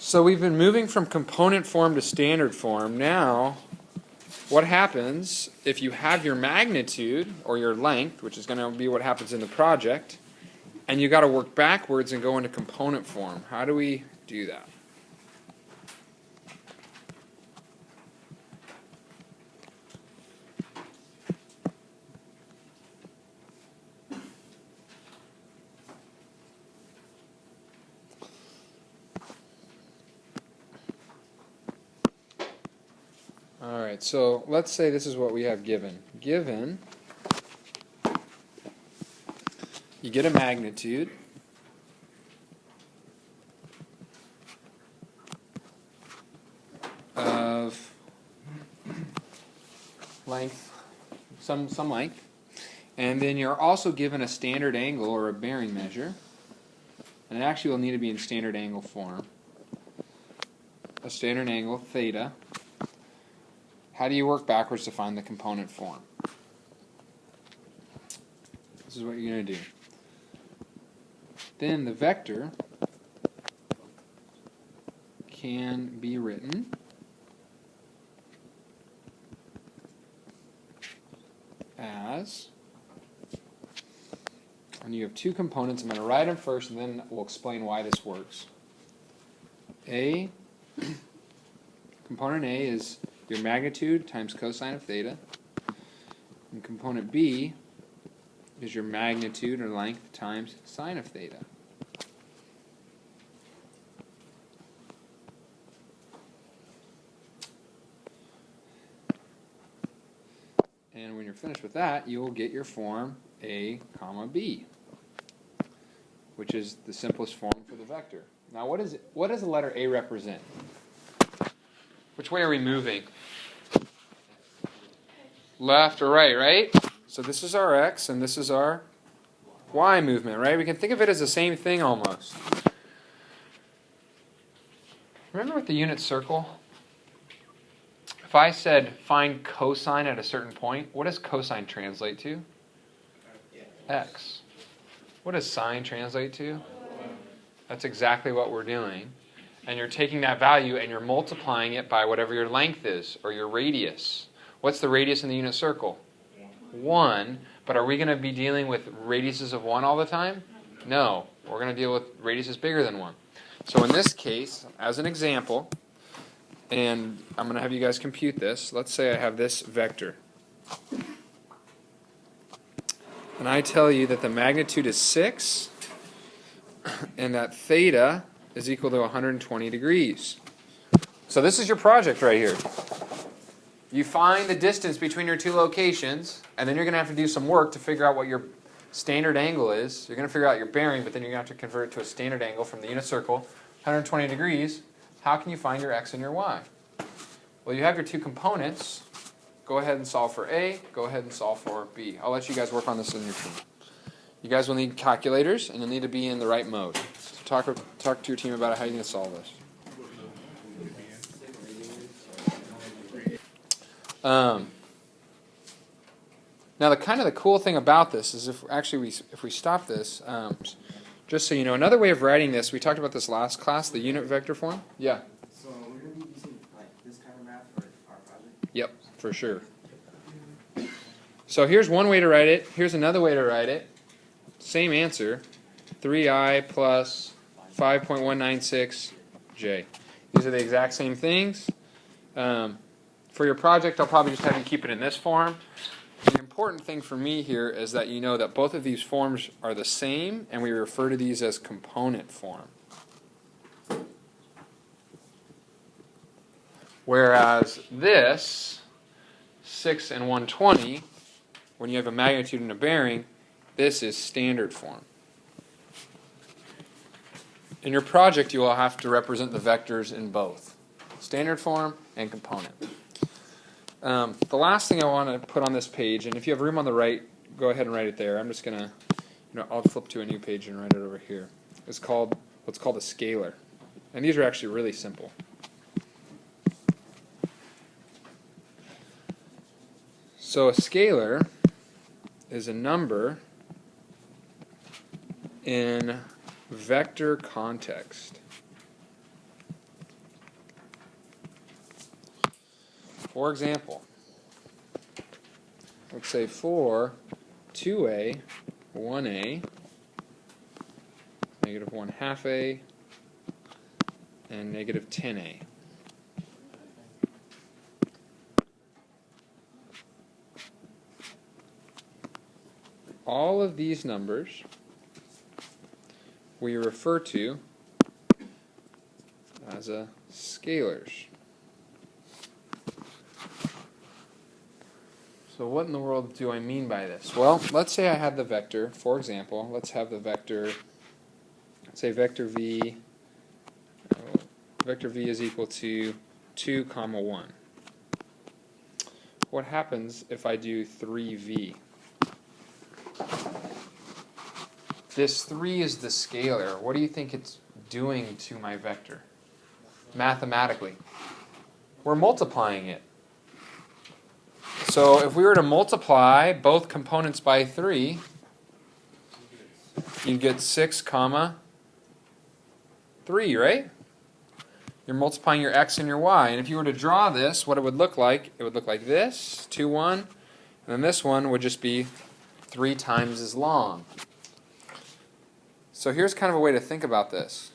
So we've been moving from component form to standard form. Now, what happens if you have your magnitude, or your length, which is going to be what happens in the project, and you got to work backwards and go into component form? How do we do that? Alright, so let's say this is what we have given. Given, you get a magnitude of length, some length, and then you're also given a standard angle or a bearing measure, and it actually will need to be in standard angle form. A standard angle, theta. How do you work backwards to find the component form? This is what you're going to do. Then the vector can be written as, and you have two components. I'm going to write them first, and then we'll explain why this works. Component A is your magnitude times cosine of theta, and component B is your magnitude or length times sine of theta. And when you're finished with that, you will get your form A comma B, which is the simplest form for the vector. Now what does the letter A represent? Which way are we moving? Left or right, right? So this is our X and this is our Y movement, right? We can think of it as the same thing almost. Remember with the unit circle? If I said find cosine at a certain point, what does cosine translate to? X. What does sine translate to? That's exactly what we're doing. And you're taking that value and you're multiplying it by whatever your length is, or your radius. What's the radius in the unit circle? 1. But are we going to be dealing with radiuses of 1 all the time? No. We're going to deal with radiuses bigger than 1. So in this case, as an example, and I'm going to have you guys compute this. Let's say I have this vector. And I tell you that the magnitude is 6, and that theta is equal to 120 degrees. So this is your project right here. You find the distance between your two locations, and then you're going to have to do some work to figure out what your standard angle is. You're going to figure out your bearing, but then you're going to have to convert it to a standard angle from the unit circle, 120 degrees. How can you find your X and your Y? Well, you have your two components. Go ahead and solve for A. Go ahead and solve for B. I'll let you guys work on this in your team. You guys will need calculators, and you'll need to be in the right mode. So talk to your team about how you're going to solve this. Now, the cool thing about this is if we stop this, just so you know, another way of writing this, we talked about this last class, the unit vector form. Yeah. So we're going to be using this kind of math for our project? Yep, for sure. So here's one way to write it. Here's another way to write it. Same answer, 3i plus 5.196j. These are the exact same things. For your project, I'll probably just have you keep it in this form. The important thing for me here is that you know that both of these forms are the same, and we refer to these as component form. Whereas this, 6 and 120, when you have a magnitude and a bearing, this is standard form. In your project, you will have to represent the vectors in both standard form and component. The last thing I want to put on this page, and if you have room on the right, go ahead and write it there. I'm just going to, I'll flip to a new page and write it over here. It's called what's called a scalar. And these are actually really simple. So a scalar is a number in vector context. For example, let's say for 2a, 1a, negative 1/2a, and negative 10a. All of these numbers we refer to as scalars. So what in the world do I mean by this? Well, let's say I had the vector, for example, let's have the vector, say vector v is equal to 2, 1. What happens if I do 3v? This 3 is the scalar. What do you think it's doing to my vector? Mathematically. We're multiplying it. So if we were to multiply both components by 3, you'd get 6, 3, right? You're multiplying your x and your y. And if you were to draw this, what it would look like this, 2, 1, and then this one would just be 3 times as long. So here's kind of a way to think about this.